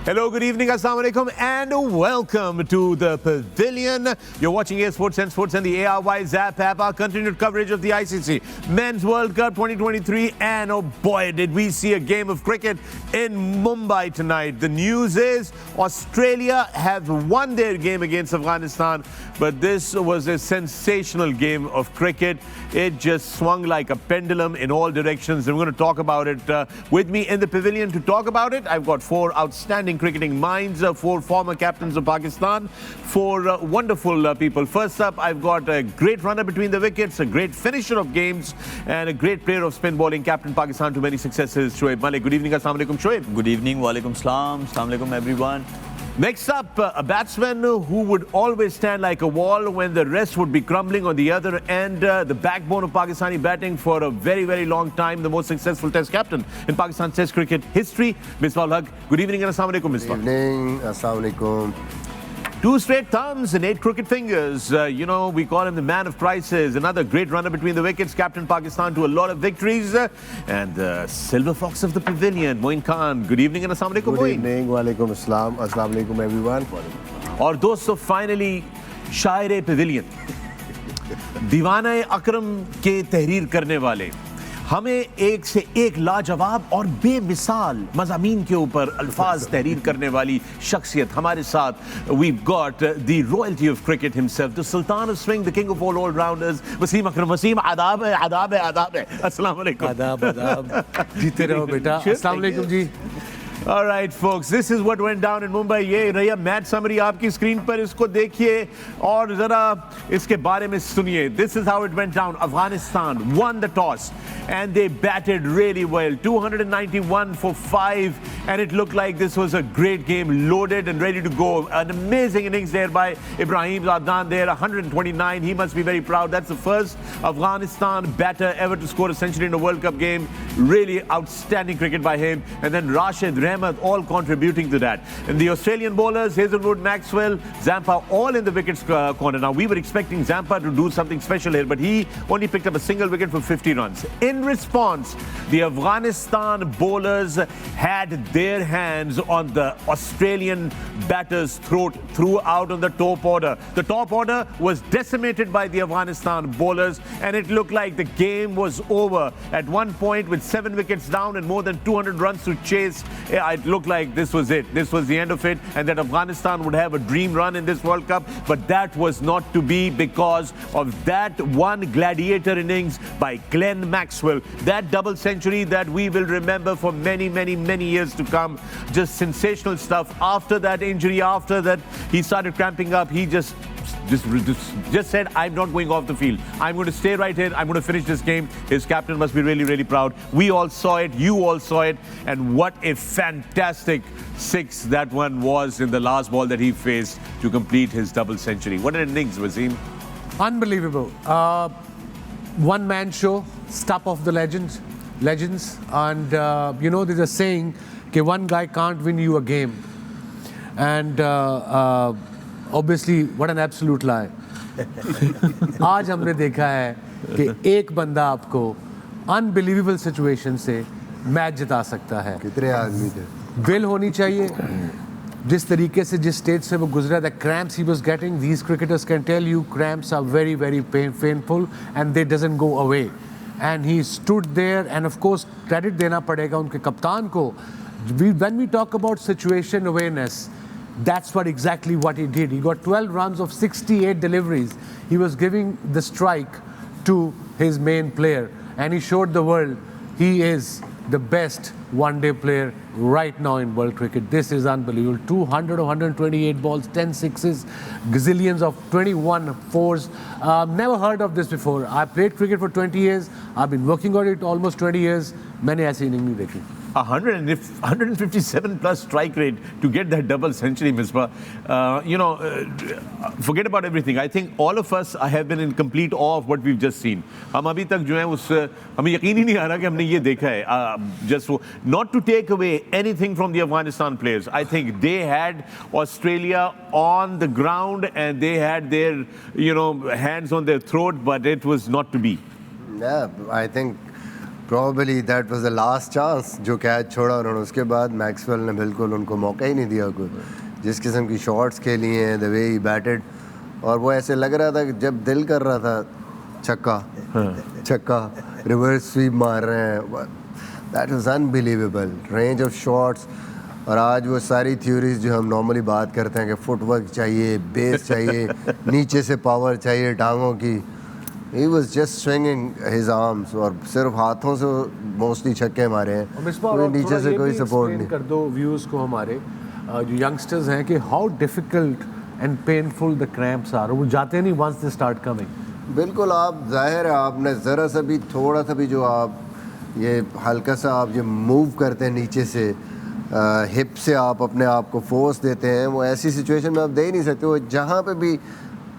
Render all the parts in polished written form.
Hello, good evening, assalamu alaikum, and welcome to the Pavilion. You're watching A Sports and the ARY Zap app, our continued coverage of the ICC Men's World Cup 2023. And oh boy, did we see a game of cricket in Mumbai tonight. The news is Australia have won their game against Afghanistan, but this was a sensational game of cricket. It just swung like a pendulum in all directions, and we're going to talk about it. With me in the Pavilion to talk about it, I've got four outstanding cricketing minds, four former captains of Pakistan, four wonderful people. First up, I've got a great runner between the wickets, a great finisher of games, and a great player of spin bowling, captain Pakistan to many successes, Shoaib Malik. Good evening, assalamu alaikum, Shoaib. Good evening, walaikum salam, assalamu alaikum everyone. Next up, a batsman who would always stand like a wall when the rest would be crumbling on the other end, the backbone of Pakistani batting for a very, very long time, the most successful test captain in Pakistan test cricket history, Misbah. Good evening and assalamu alaikum, Misbah. Good evening, assalamu alaikum. 2 straight thumbs and 8 crooked fingers. We call him the man of crisis. Another great runner between the wickets, captain Pakistan to a lot of victories. And the silver fox of the Pavilion, Moin Khan. Good evening and assalamu alaikum, Good evening, walaikum assalam, assalamu alaikum everyone. और दोस्तों, finally, शायर Pavilion, दीवाना अकरम के तहरीर करने वाले, हमें एक से एक लाजवाब और बेमिसाल मज़ामीन के ऊपर अल्फाज तहरीर करने वाली शख्सियत हमारे साथ. We've got the royalty of cricket himself, the sultan of swing, the king of all rounders, Wasim Akram. Wasim, आदाब है, आदाब है, आदाब है. अस्सलाम वालेकुम. आदाब जीते रहो बेटा. अस्सलाम वालेकुम जी. All right, folks, this is what went down in Mumbai. ये रही मैच समरी आपकी स्क्रीन पर, इसको देखिए और जरा इसके बारे में सुनिए. This is how it went down. Afghanistan won the toss and they batted really well. 291 for 5, and it looked like this was a great game, loaded and ready to go. An amazing innings there by Ibrahim Zaddan there, 129. He must be very proud. That's the first Afghanistan batter ever to score a century in a World Cup game. Really outstanding cricket by him. And then Rashid, Rahmat, all contributing to that. And the Australian bowlers, Hazelwood, Maxwell, Zampa, all in the wickets corner. Now, we were expecting Zampa to do something special here, but he only picked up a single wicket for 50 runs. In response, the Afghanistan bowlers had their hands on the Australian batter's throat throughout on the top order. The top order was decimated by the Afghanistan bowlers, and it looked like the game was over. At one point, with 7 wickets down and more than 200 runs to chase, it looked like this was it. This was the end of it, and that Afghanistan would have a dream run in this World Cup. But that was not to be because of that one gladiator innings by Glenn Maxwell. That double century that we will remember for many, many, many years to come. Just sensational stuff. After that injury, after that he started cramping up, he just said, I'm not going off the field. I'm going to stay right here. I'm going to finish this game. His captain must be really, really proud. We all saw it. You all saw it. And what a fantastic 6 that one was in the last ball that he faced to complete his double century. What an innings, Wasim. Unbelievable. One-man show, stuff of the legends. And, there's a saying, that one guy can't win you a game. And obviously, what an absolute lie. आज हमने देखा है कि एक बंदा आपको unbelievable situation से match जिता सकता है. कितने आदमी थे? विल होनी चाहिए. जिस तरीके से जिस स्टेज से वो गुजरा, the cramps he was getting, these cricketers can tell you cramps are very, very painful and they doesn't go away. And he stood there, and of course credit देना पड़ेगा उनके कप्तान को. When we talk about situation awareness, that's exactly what he did. He got 12 runs of 68 deliveries. He was giving the strike to his main player, and he showed the world he is the best one-day player right now in world cricket. This is unbelievable. 200 or 128 balls, 10 sixes, gazillions of 21 fours. Never heard of this before. I played cricket for 20 years. I've been working on it almost 20 years. मैंने ऐसी inning नहीं देखी. 157 plus strike rate to get that double century, Misbah. Forget about everything. I think all of us have been in complete awe of what we've just seen. हम अभी तक जो है हमें यकीन ही नहीं आ रहा कि हमने ये देखा है. Just not to take away anything from the Afghanistan players. I think they had Australia on the ground and they had their, hands on their throat, but it was not to be. Yeah, I think Probably that was the last chance जो catch छोड़ा उन्होंने, उसके बाद Maxwell ने बिल्कुल उनको मौका ही नहीं दिया कोई। जिस किस्म की शॉट्स खेली हैं, द वे ही बैटेड, और वो ऐसे लग रहा था कि जब दिल कर रहा था छक्का रिवर्स स्वीप मार रहे हैं। That was unbelievable range of shots. और आज वो सारी थ्योरीज जो हम नॉर्मली बात करते हैं कि फुटवर्क चाहिए, बेस चाहिए, नीचे से पावर चाहिए टांगों की, he was just swinging his arms, और सिर्फ हाथों से मोस्टली छक्के मारे हैं, कोई नीचे से कोई सपोर्ट नहीं। कर दो व्यूअर्स को हमारे जो यंगस्टर्स हैं कि how difficult and painful the cramps are, वो जाते नहीं वंस दे स्टार्ट कमिंग। बिल्कुल, आप जाहिर है आपने ज़रा सा भी थोड़ा सा भी जो आप ये हल्का सा आप जो मूव करते हैं नीचे से, हिप से आप अपने आप को फोर्स देते हैं, वो ऐसी सिचुएशन में आप दे ही नहीं सकते। वो जहाँ पे भी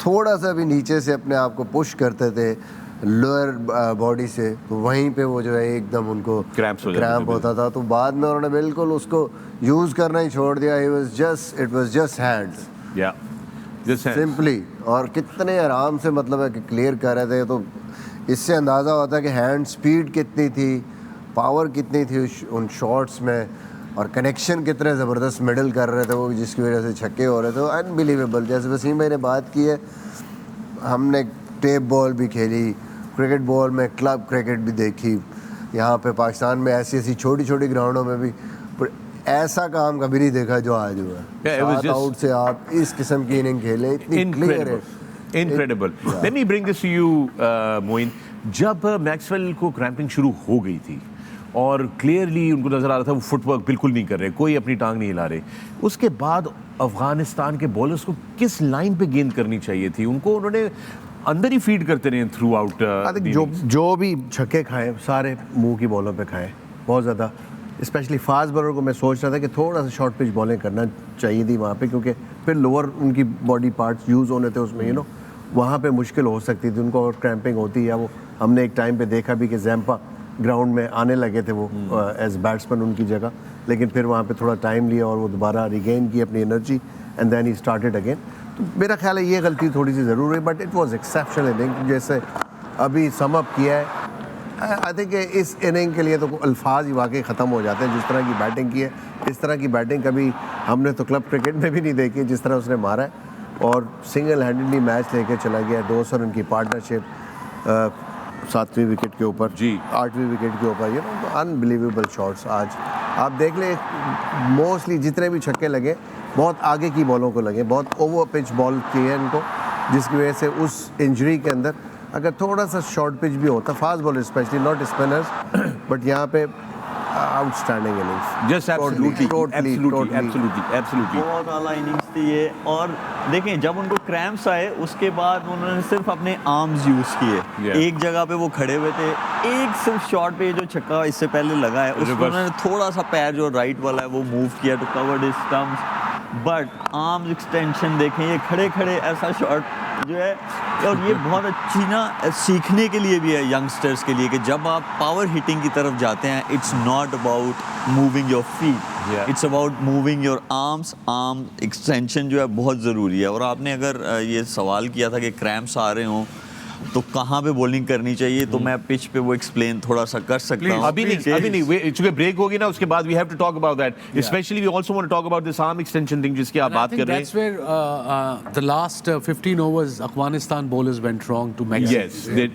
थोड़ा सा भी नीचे से अपने आप को पुश करते थे लोअर बॉडी से, तो वहीं पे वो जो है एकदम उनको क्रैम्प होता था। तो बाद में उन्होंने बिल्कुल उसको यूज़ करना ही छोड़ दिया। It was just hands, simply, और कितने आराम से मतलब है कि क्लियर कर रहे थे। तो इससे अंदाज़ा होता है कि हैंड स्पीड कितनी थी, पावर कितनी थी उन शॉट्स में, और कनेक्शन कितने ज़बरदस्त मिडल कर रहे थे वो, जिसकी वजह से छक्के हो रहे थे। अनबिलीवेबल। जैसे वसीम भाई ने बात की है, हमने टेप बॉल भी खेली, क्रिकेट बॉल में क्लब क्रिकेट भी देखी, यहाँ पे पाकिस्तान में ऐसी ऐसी छोटी छोटी ग्राउंडों में भी, पर ऐसा काम कभी नहीं देखा जो आज हुआ। सात आउट से आप इस किस्म की इनिंग खेले, इतनी क्लियर है, incredible. Let me bring this to you Moin, जब मैक्सवेल को क्रैम्पिंग शुरू हो गई थी और क्लियरली उनको नज़र आ रहा था वो फुटवर्क बिल्कुल नहीं कर रहे, कोई अपनी टांग नहीं हिला रहे, उसके बाद अफगानिस्तान के बॉलर्स को किस लाइन पे गेंद करनी चाहिए थी? उन्होंने अंदर ही फीड करते रहे थ्रू आउट। जो भी छक्के खाए सारे मुंह की बॉलों पे खाए बहुत ज़्यादा। स्पेशली फास्ट बॉलर को मैं सोच रहा था कि थोड़ा सा शॉर्ट पिच बॉलिंग करना चाहिए थी वहाँ पे, क्योंकि फिर लोअर उनकी बॉडी पार्ट्स यूज़ होने थे उसमें, वहाँ पे मुश्किल हो सकती थी उनको, और क्रैम्पिंग होती है। वो हमने एक टाइम पे देखा भी कि जैम्पा ग्राउंड में आने लगे थे वो एज बैट्समैन उनकी जगह, लेकिन फिर वहाँ पे थोड़ा टाइम लिया और वो दोबारा रिगेन की अपनी energy and then he started again. तो मेरा ख्याल है ये गलती थोड़ी सी ज़रूर है, but it was exceptional inning. जैसे अभी सम अप किया है, आई थिंक इस इनिंग के लिए तो अल्फाज ही वाकई ख़त्म हो जाते हैं। जिस तरह की बैटिंग की है, इस तरह की बैटिंग कभी हमने तो क्लब क्रिकेट में भी नहीं देखी, जिस तरह उसने मारा है, और सिंगल हैंडेडली मैच लेके चला गया। 200 रन की पार्टनरशिप 7वीं विकेट के ऊपर, 8वीं विकेट के ऊपर, अनबिलीवेबल शॉट्स। आज आप देख लें, मोस्टली जितने भी छक्के लगे बहुत आगे की बॉलों को लगे, बहुत ओवर पिच बॉल की है इनको, जिसकी वजह से उस इंजरी के अंदर अगर थोड़ा सा शॉर्ट पिच भी होता, fast bowler specially, not spinners, but यहाँ पे आउटस्टैंडिंग इनिंग्स, जस्ट एब्सोल्युटली बहुत आला इनिंग्स थी ये। और देखें, जब उनको क्रैम्प्स आए उसके बाद उन्होंने सिर्फ अपने आर्म्स यूज किए, एक जगह पे वो खड़े हुए थे, एक सिर्फ शॉट पे जो छक्का इससे पहले लगा है उसको उन्होंने थोड़ा सा पैर जो राइट वाला है वो मूव किया to cover his stumps, but arms extension देखें, ये खड़े खड़े ऐसा शॉट जो है। और ये बहुत अच्छी ना सीखने के लिए भी है यंगस्टर्स के लिए कि जब आप पावर हिटिंग की तरफ जाते हैं, it's not about moving your feet, it's about moving your arms. Arm extension जो है बहुत ज़रूरी है। और आपने अगर ये सवाल किया था कि क्रैम्प्स आ रहे हों तो कहाँ पे बॉलिंग करनी चाहिए, तो मैं पिच पे वो एक्सप्लेन थोड़ा सा कर सकता हूँ। अभी नहीं, चूंकि ब्रेक होगी ना, उसके बाद we have to talk about that, especially we also want to talk about this arm extension thing जिसकी आप बात कर रहे हैं। That's where the last 15 overs Afghanistan bowlers went wrong to Mexico. Yes,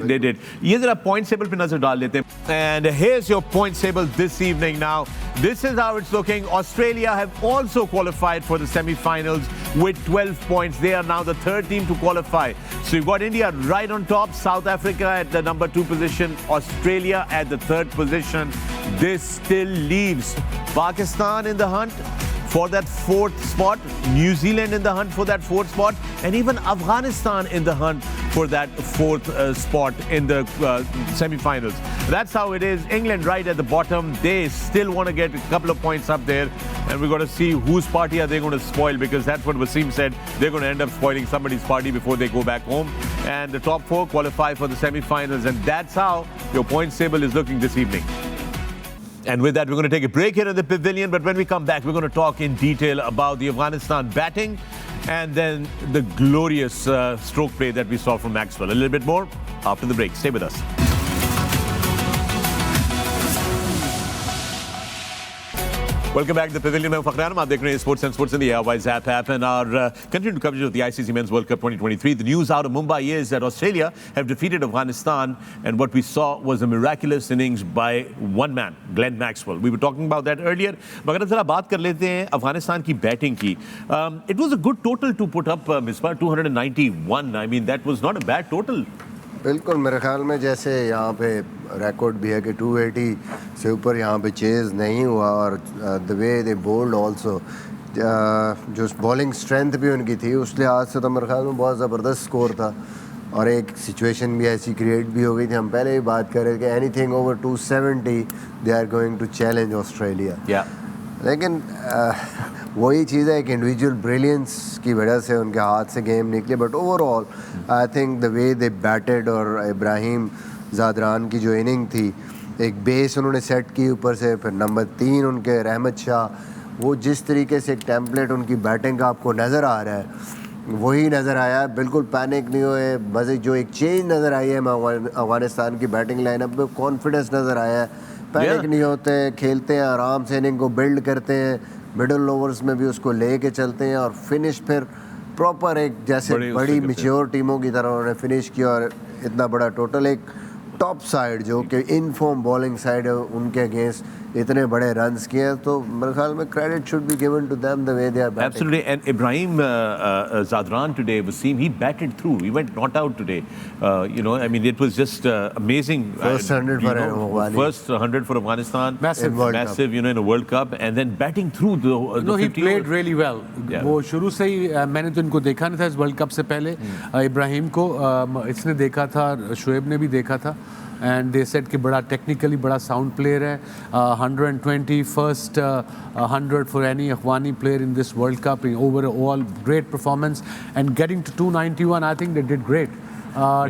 they did. ये जरा point table पे नजर डाल लेते हैं। And here's your point table this evening now. This is how it's looking. Australia have also qualified for the semi-finals with 12 points. They are now the third team to qualify. So you've got India right on top, South Africa at the number 2 position, Australia at the 3rd position. This still leaves Pakistan in the hunt for that 4th spot, New Zealand in the hunt for that 4th spot, and even Afghanistan in the hunt for that 4th spot in the semi-finals. That's how it is. England right at the bottom. They still want to get a couple of points up there, and we've got to see whose party are they going to spoil, because that's what Wasim said. They're going to end up spoiling somebody's party before they go back home. And the top 4 qualify for the semi-finals, and that's how your points table is looking this evening. And with that, we're going to take a break here at the Pavilion. But when we come back, we're going to talk in detail about the Afghanistan batting and then the glorious stroke play that we saw from Maxwell. A little bit more after the break. Stay with us. Welcome back to the Pavilion. मैं Fakhar-e-Alam, आप देख रहे हैं Sports and Sports in the Airways app and our continued coverage of the ICC Men's World Cup 2023. The news out of Mumbai is that Australia have defeated Afghanistan, and what we saw was a miraculous innings by one man, Glenn Maxwell. We were talking about that earlier. मगर ज़रा बात कर लेते हैं अफगानिस्तान की batting की. It was a good total to put up, Misbah, 291. I mean, that was not a bad total. बिल्कुल, मेरे ख्याल में जैसे यहाँ पे रिकॉर्ड भी है कि 280 से ऊपर यहाँ पे चेज़ नहीं हुआ, और the way they bowled also, जो बॉलिंग स्ट्रेंथ भी उनकी थी उस लिहाज से तो मेरे ख्याल में बहुत ज़बरदस्त स्कोर था. और एक सिचुएशन भी ऐसी क्रिएट भी हो गई थी, हम पहले ही बात कर रहे थे कि anything over 270 they are going to challenge Australia. लेकिन वही चीज़ है कि इंडिविजुअल ब्रिलियंस की वजह से उनके हाथ से गेम निकले. But overall I think the way they batted, और इब्राहिम ज़ादरान की जो इनिंग थी, एक बेस उन्होंने सेट की ऊपर से, फिर नंबर 3 उनके रहमत शाह, वो जिस तरीके से एक टेम्पलेट उनकी बैटिंग का आपको नज़र आ रहा है वही नज़र आया. बिल्कुल पैनिक नहीं हुए. मज़े जो एक चेंज नज़र आई है अफगानिस्तान की बैटिंग लाइनअप में, कॉन्फिडेंस नज़र आया है. पैनिक नहीं होते, खेलते हैं आराम से, इनिंग को बिल्ड करते हैं, मिडल ओवर्स में भी उसको ले के चलते हैं, और फिनिश फिर प्रॉपर एक जैसे बड़ी मैच्योर टीमों की तरह उन्होंने फिनिश किया. और इतना बड़ा टोटल, एक टॉप साइड जो कि इन फॉर्म बॉलिंग साइड है, उनके अगेंस्ट इतने बड़े रन्स किए, तो मेरे ख्याल में credit should be given to them the way they are batting. Absolutely. And Ibrahim Zadran today, Wasim, he batted through. He went not out today. I mean, it was just amazing. First 100 for Afghanistan. First 100 for Afghanistan. Massive, in a World Cup, and then batting through the No, he 50 played overs. really well. वो शुरू से ही, मैंने तो इनको देखा नहीं था इस वर्ल्ड कप से पहले. इब्राहिम को इसने देखा था, शोएब ने भी देखा था, एंड दे सेड कि बड़ा टेक्निकली बड़ा साउंड प्लेयर है. 120 first 100 for any Afghani player in this world cup. Overall great performance, and getting to 291, I think they did great.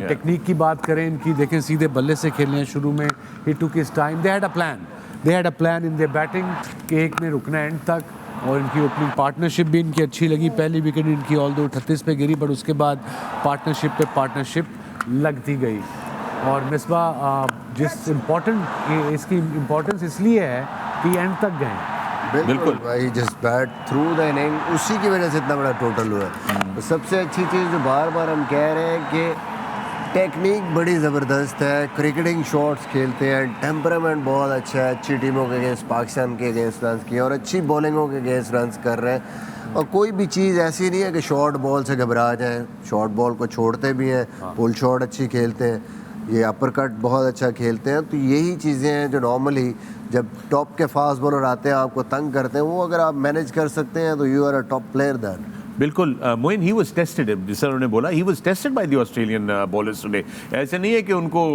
Technique की बात करें इनकी, देखें सीधे बल्ले से खेलने हैं शुरू में. ही took his time. They had a plan in their batting कि एक ने रुकना एंड तक. और इनकी ओपनिंग पार्टनरशिप भी इनकी अच्छी लगी. पहली विकेट इनकी ऑल दो 38 पे गिरी, बट उसके बाद पार्टनरशिप लगती गई. और मिसबा, जिस इसकी इम्पोर्टेंस इसलिए है कि एंड तक गए. बिल्कुल भाई, just bat through the inning, उसी की वजह से इतना बड़ा टोटल हुआ है. सबसे अच्छी चीज़ जो बार बार हम कह रहे हैं कि टेक्निक बड़ी ज़बरदस्त है, क्रिकेटिंग शॉट्स खेलते हैं, टेम्परामेंट बहुत अच्छा है, अच्छी टीमों के अगेंस्ट, पाकिस्तान के अगेंस्ट रन किए, और अच्छी बॉलिंगों के अगेंस्ट रन कर रहे हैं. और कोई भी चीज़ ऐसी नहीं है कि शॉर्ट बॉल से घबरा जाएं. शॉर्ट बॉल को छोड़ते भी हैं, पुल शॉट अच्छी खेलते हैं, ये अपर कट बहुत अच्छा खेलते हैं. तो यही चीज़ें हैं जो नॉर्मली जब टॉप के फास्ट बॉलर आते हैं, आपको तंग करते हैं, वो अगर आप मैनेज कर सकते हैं तो you are a top player then. बिल्कुल. मोइन, ही वाज टेस्टेड, जिस उन्होंने बोला, he was tested by the Australian bowlers today. ऐसे नहीं है कि उनको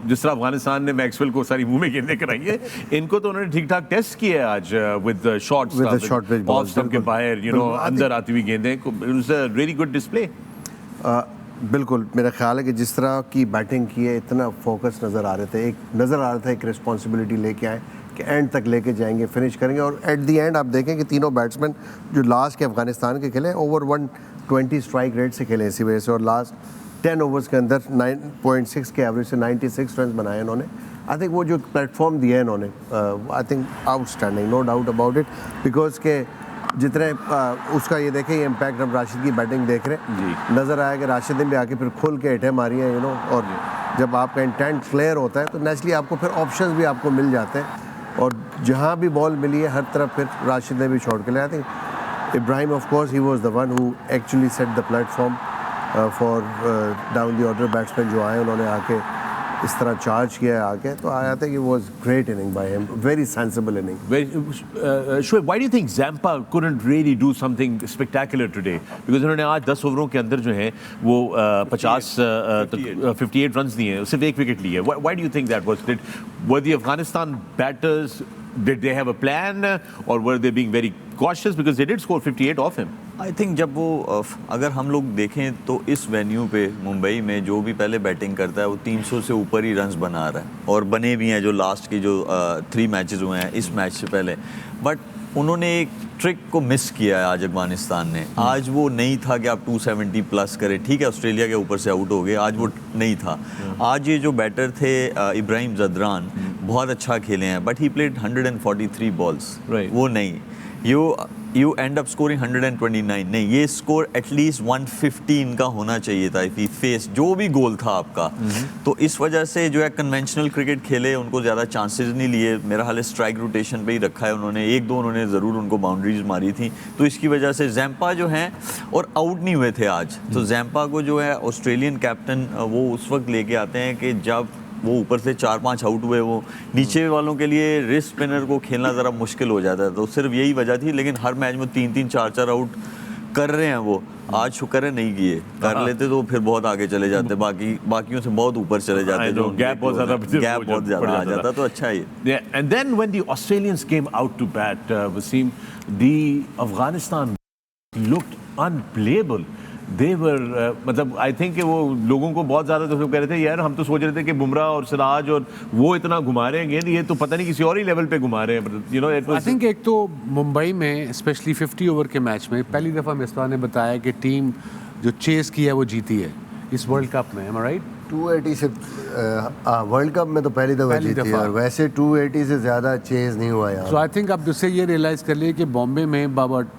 जिस तरह अफगानिस्तान ने मैक्सवेल को सारी मुंह में गेंदें कराई है, इनको तो उन्होंने ठीक ठाक टेस्ट किया आज विद शॉट्स, ऑफ स्टंप के बाहर, अंदर आती हुई गेंदें. It was a really good display. बिल्कुल, मेरा ख्याल है कि जिस तरह की बैटिंग की है, इतना फोकस नज़र आ रहे थे, एक रिस्पॉन्सिबिलिटी लेके आए कि एंड तक लेके जाएंगे, फिनिश करेंगे. और एट दी एंड आप देखें कि तीनों बैट्समैन जो लास्ट के अफगानिस्तान के खेले, ओवर 120 स्ट्राइक रेट से खेले इसी वजह से, और लास्ट 10 ओवर्स के अंदर 9.6 के एवरेज से 96 रन बनाए इन्होंने. आई थिंक वो जो प्लेटफॉर्म दिया है इन्होंने, I think outstanding, no doubt about it. Because के जितने उसका ये देखें, ये इम्पैक्ट हम राशिद की बैटिंग देख रहे हैं, नज़र आया कि राशिद ने भी आके फिर खुल के हिटें मारी हैं, और जब आपका इंटेंट क्लियर होता है तो नेचुरली आपको फिर ऑप्शंस भी आपको मिल जाते हैं. और जहाँ भी बॉल मिली है हर तरफ फिर राशिद ने भी छोड़ के लिया. I think Ibrahim of course he was the one who actually set the platform for down the order batsman जो आए, उन्होंने आके इस तरह चार्ज किया है आके. तो I think it was great inning by him, very sensible inning. Shoaib, why do you think Zampa couldn't really do something spectacular today? Because उन्होंने आज 10 ओवरों के अंदर जो है वो 58 रन्स दिए हैं, सिर्फ एक विकेट ली है. Why do you think that was? Were the Afghanistan batters, did they have a plan, or were they being very cautious because they did score 58 off him? I think जब वो अगर हम लोग देखें तो इस वेन्यू पे मुंबई में जो भी पहले बैटिंग करता है वो 300 से ऊपर ही रन्स बना रहा है, और बने भी हैं जो लास्ट की जो 3 मैचेस हुए हैं इस मैच से पहले. बट उन्होंने एक ट्रिक को मिस किया है आज अफगानिस्तान ने. आज वो नहीं था कि आप 270 प्लस करें. ठीक है, ऑस्ट्रेलिया के ऊपर से आउट हो गए, आज वो नहीं था. आज ये जो बैटर थे इब्राहिम ज़दरान, बहुत अच्छा खेले हैं, but he played 143 balls, Right. वो नहीं, यू एंड अप स्कोरिंग 129, नहीं, ये स्कोर एटलीस्ट 150 इनका होना चाहिए था इफ ही फेस जो भी गोल था आपका। तो इस वजह से जो है कन्वेंशनल क्रिकेट खेले, उनको ज़्यादा चांसेस नहीं लिए, मेरा हाल स्ट्राइक रोटेशन पे ही रखा है उन्होंने, एक दो उन्होंने ज़रूर उनको बाउंड्रीज मारी थी, तो इसकी वजह से जैम्पा जो हैं और आउट नहीं हुए थे आज। तो जैम्पा को जो है ऑस्ट्रेलियन कैप्टन वो उस वक्त लेके आते हैं कि जब वो ऊपर से 4-5 आउट हुए, वो नीचे वालों के लिए रिस्ट स्पिनर को खेलना ज़रा मुश्किल हो जाता है, तो सिर्फ यही वजह थी। लेकिन हर मैच में 3-3 4-4 आउट कर रहे हैं वो, आज शुक्र है नहीं किए, कर लेते तो फिर बहुत आगे चले जाते, बाकियों से बहुत ऊपर चले जाते, जो गैप बहुत ज़्यादा आ जाता, तो अच्छा है। Yeah, and then when the Australians came out to bat, Wasim, the Afghanistan looked unplayable. They were, मतलब I think कि वो लोगों को बहुत ज़्यादा तो कह रहे थे यार, हम तो सोच रहे थे कि बुमराह और सिराज और वो इतना घुमा रहे हैं गेंद, ये तो पता नहीं किसी और ही लेवल पे घुमा रहे हैं, you know, I think एक तो मुंबई में स्पेशली 50 ओवर के मैच में पहली दफ़ा मिसबाह ने बताया कि टीम जो चेस की है वो जीती है इस वर्ल्ड कप में, am I right? 280 से वर्ल्ड कप में तो पहली दफ़ा जीती है, और वैसे 280 से ज़्यादा चेज नहीं हुआ यार। So I think अब उससे ये रियलाइज़ कर लिए कि बॉम्बे में about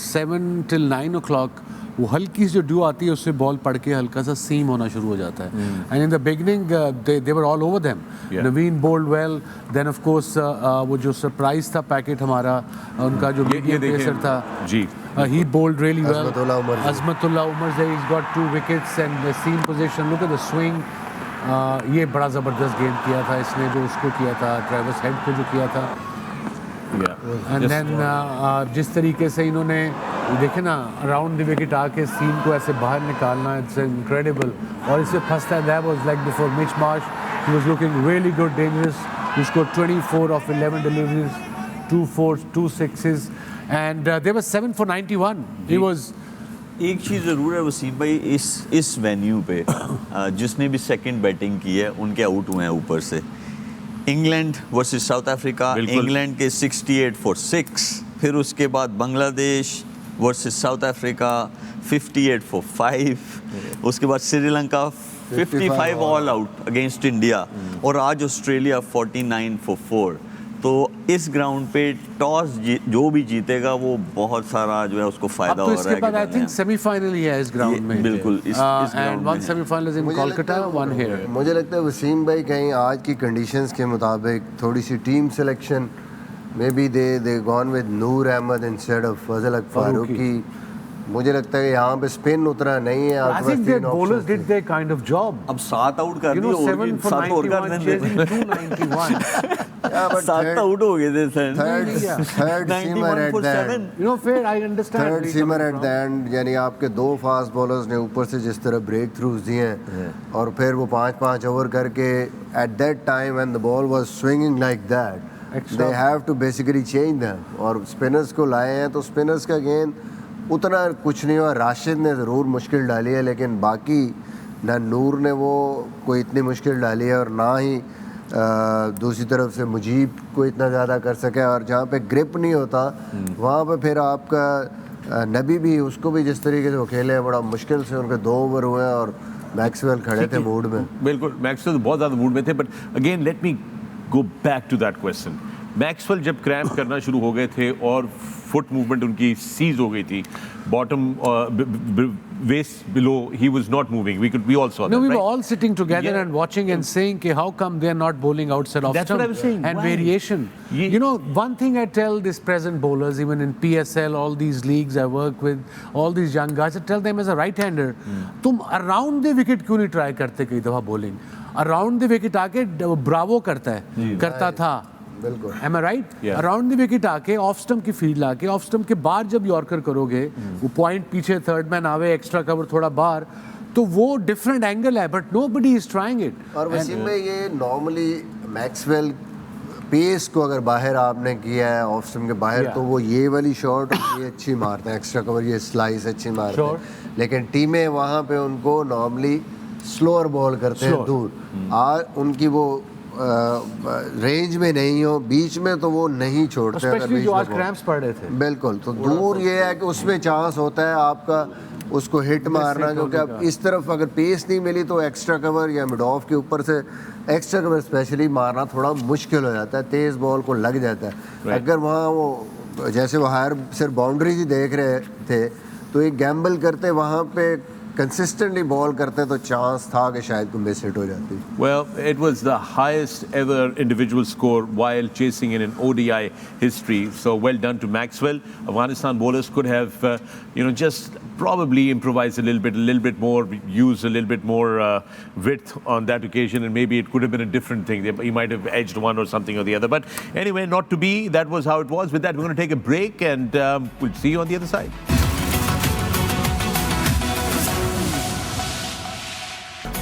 7 till 9 o'clock वो हल्की सी जो ड्यू आती है उससे बॉल पड़ के हल्का सा सीम होना शुरू हो जाता है। And in the beginning they were all over them, Naveen bowled well, then of course वो जो सरप्राइज था पैकेट हमारा, उनका जो मीडियम पेसर था जी, he bowled really well. Azmatullah Umar. He's got 2 wickets and the seam position, look at the swing. ये बड़ा ज़बरदस्त गेम किया था इसने, जो उसको किया था ट्रेविस हेड को जो किया था। एंड देन जिस तरीके से इन्होंने देखे ना अराउंड द विकेट आके सीम को ऐसे बाहर निकालना, इट्स इनक्रेडिबल। और इससे फंसता है, that was like before Mitch Marsh, he was looking really good, dangerous, he scored 24 off 11 deliveries, 2 4s 2 6s and there was 7 for 91। He was एक चीज़ ज़रूर है वसीम भाई, इस वेन्यू पे जिसने भी सेकंड बैटिंग की है उनके आउट हुए हैं ऊपर से। England versus south Africa, England के 68 for 6, फिर उसके बाद Bangladesh versus south Africa 58 for 5, उसके बाद Sri Lanka 55 all out against India, और आज ऑस्ट्रेलिया 49 for 4। तो इस ग्राउंड पे टॉस जो भी जीतेगा वो बहुत सारा जो है उसको फायदा हो रहा है। इसके बाद आई थिंक सेमीफाइनल ही है इस ग्राउंड में, बिल्कुल इस and one semifinal is in Kolkata, one here. मुझे लगता है वसीम भाई कहीं आज की कंडीशंस के मुताबिक थोड़ी सी team selection maybe they gone with Noor Ahmad instead of Fazal Farooqi. मुझे लगता है कि यहाँ पे स्पिन उतना नहीं है। I think their bowlers did their kind of job. अब 7 आउट कर दिए, 7 for 91 chasing 291. सात आउट हो गए थे sir. Third seamer at the end, You know, fair, I understand. Third seamer at the end, यानी आपके 2 फास्ट बॉलर्स ने ऊपर से जिस तरह ब्रेक थ्रूज दिए हैं, और फिर वो 5-5 ओवर करके at that time when the ball was swinging like that, they have to basically change them. और स्पिनर्स को लाए हैं, तो स्पिनर्स का गेंद उतना कुछ नहीं हुआ। राशिद ने ज़रूर मुश्किल डाली है, लेकिन बाकी ना नूर ने वो कोई इतनी मुश्किल डाली है, और ना ही दूसरी तरफ से मुजीब को इतना ज़्यादा कर सके। और जहाँ पे ग्रिप नहीं होता वहाँ पे फिर आपका नबी भी, उसको भी जिस तरीके से वो खेले हैं, बड़ा मुश्किल से उनके 2 ओवर हुए, और मैक्सवेल खड़े थे मूड में। बिल्कुल, मैक्सवेल बहुत ज़्यादा मूड में थे। But again let me go back to that question. Maxwell जब क्रैम्प करना शुरू हो गए थे और फुट मूवमेंट उनकी सीज हो गई थी, bottom waist below, he was not moving. We all saw that. No, we right? were all sitting together and watching and saying, how come they are not bowling outside off That's stump? what I was saying. And Why? variation. You know, one thing I tell these present bowlers, even in PSL, all these leagues I work with, all these young guys, I tell them as a right-hander, तुम around the wicket क्यों नहीं try करते कई दफा bowling? Around the wicket आके Bravo करता है, करता था। बिल्कुल। Am I right? Around the wicket आके ऑफ स्टंप की फील्ड लाके ऑफ स्टंप के बाद जब यॉर्कर करोगे, वो पॉइंट पीछे थर्ड मैन आवे, एक्स्ट्रा कवर थोड़ा बाहर, तो वो डिफरेंट एंगल है, but nobody is trying it. और वसीम में ये नॉर्मली मैक्सवेल पेस को अगर बाहर आपने किया है ऑफ स्टंप के बाहर, तो वो ये वाली शॉट ये अच्छी मारते हैं, एक्स्ट्रा कवर ये स्लाइस अच्छी मारते हैं, लेकिन टीमें वहाँ पे उनको नॉर्मली स्लोअर बॉल करते हैं दूर। उनकी वो रेंज में नहीं हो, बीच में तो वो नहीं छोड़ते, स्पेशली जो आज क्रैम्प्स पड़ रहे थे। बिल्कुल, तो दूर ये है कि उसमें चांस होता है आपका उसको हिट मारना, क्योंकि अब इस तरफ अगर पेस नहीं मिली तो एक्स्ट्रा कवर या मिड ऑफ के ऊपर से एक्स्ट्रा कवर स्पेशली मारना थोड़ा मुश्किल हो जाता है, तेज़ बॉल को लग जाता है। अगर वहाँ वो जैसे वो हायर सिर्फ बाउंड्रीज ही देख रहे थे तो एक गैम्बल करते वहाँ पे कंसिस्टेंटली बॉल करते तो चांस था कि शायद कोई मिस हिट हो जाती। Well, it was the highest ever individual score while chasing in an ODI history. So well done to Maxwell. Afghanistan bowlers could have, just probably improvised a little bit more, used a little bit more width on that occasion, and maybe it could have been a different thing. He might have edged one or something or the other. But anyway, not to be. That was how it was. With that, we're going to take a break, and we'll see you on the other side.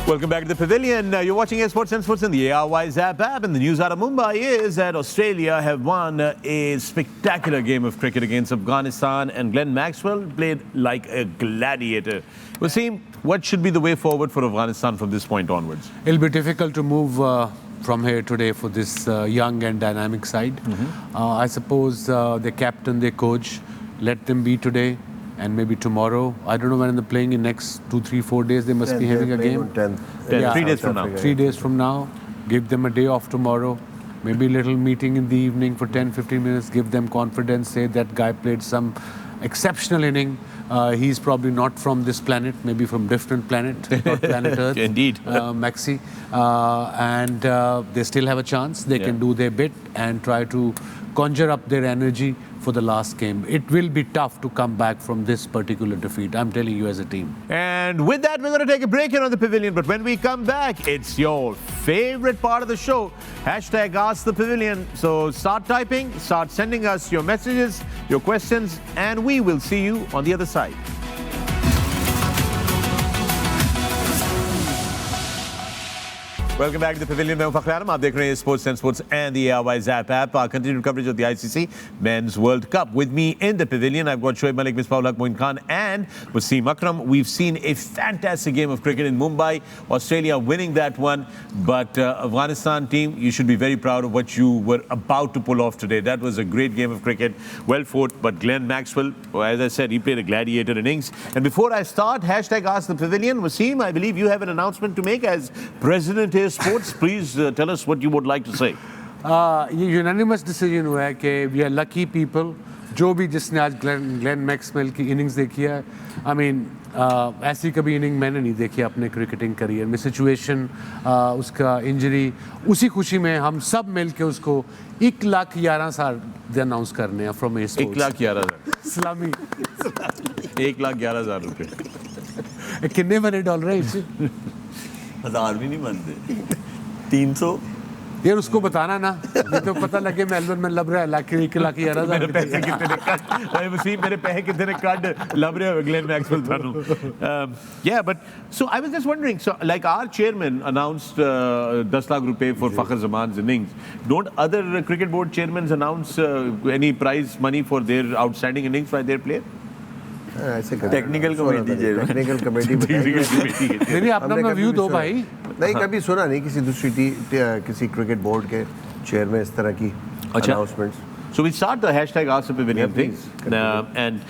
Welcome back to the Pavilion. You're watching Sports and Sports in the ARY Zap app, and the news out of Mumbai is that Australia have won a spectacular game of cricket against Afghanistan, and Glenn Maxwell played like a gladiator. Wasim, what should be the way forward for Afghanistan from this point onwards? It'll be difficult to move from here today for this young and dynamic side. I suppose the captain, their coach, let them be today. And maybe tomorrow. I don't know when they're playing in next 2, 3, 4 days. They must be having a game. 10th. 3 days from now. 3 days from now. Give them a day off tomorrow. Maybe a little meeting in the evening for 10, 15 minutes. Give them confidence. Say that guy played some exceptional inning. He's probably not from this planet. Maybe from different planet. Not planet Earth. Indeed. Maxi. And they still have a chance. They can do their bit and try to conjure up their energy for the last game. It will be tough to come back from this particular defeat, I'm telling you, as a team. And with that, we're going to take a break here on the Pavilion. But when we come back, it's your favorite part of the show. Hashtag Ask the Pavilion. So start typing, start sending us your messages, your questions, and we will see you on the other side. Welcome back to the Pavilion. मैं हूं Fakhar-e-Alam. आप देख रहे हैं Sports and Sports and the ARY Zap app. Our continued coverage of the ICC Men's World Cup. With me in the Pavilion, I've got Shoaib Malik, Misbah, Moin Khan, and Wasim Akram. We've seen a fantastic game of cricket in Mumbai. Australia winning that one, but Afghanistan team, you should be very proud of what you were about to pull off today. That was a great game of cricket, well fought. But Glenn Maxwell, as I said, he played a gladiator innings. And before I start, hashtag Ask the Pavilion. Wasim, I believe you have an announcement to make as President of Sports. Please tell us what you would like to say. ये unanimous decision हुआ है कि we are lucky people, जो भी जिसने आज Glenn Maxwell की innings देखी है, आई मीन ऐसी कभी इनिंग मैंने नहीं देखी अपने क्रिकेटिंग करियर में। सिचुएशन, उसका इंजरी, उसी खुशी में हम सब मिल के उसको 1,11,000 अनाउंस करने हैं फ्रॉम ए स्पोर्ट्स। 1,11,000 सलामी। 1,11,000 रुपए कितने बने डॉलर है इससे? 1000 भी नहीं बनते, 300। यार उसको बताना ना, नहीं तो पता लगे मेलबर्न में लब रहा है 1,11,000। मेरे पैसे कितने ने कट, वसीम मेरे पैसे कितने ने कट लब रहे हो ग्लेन मैक्सवेल थानू। Yeah, but so I was just wondering, so like our chairman announced 10 lakh rupees for Fakhar Zaman's innings. Don't other cricket board chairmen announce any prize money for their outstanding innings by their player? Technical committee technical committee नहीं अपना view दो भाई। नहीं, कभी सुना नहीं किसी दूसरी किसी क्रिकेट बोर्ड के चेयर में इस तरह की announcements. So we start the hashtag Ask the Pavilion thing. And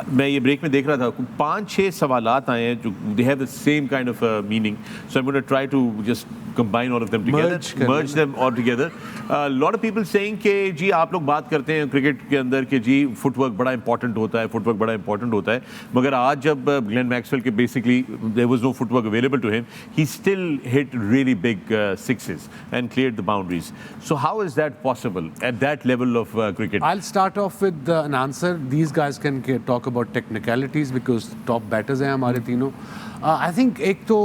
मैं ये ब्रेक में देख रहा था 5-6 सवालात आए हैं जो they have the same kind of meaning. So I'm going to try to just combine all of them together, merge them all together. A lot of people saying कि जी आप लोग बात करते हैं क्रिकेट के अंदर कि जी फुटवर्क बड़ा इंपॉर्टेंट होता है, मगर आज जब ग्लेन मैक्सवेल के basically there was no footwork available to him, he still hit really big sixes and cleared the boundaries. So how is that possible at that level of cricket? I'll start off with an answer. These guys can talk about technicalities because top batters हैं हमारे तीनों. I think एक तो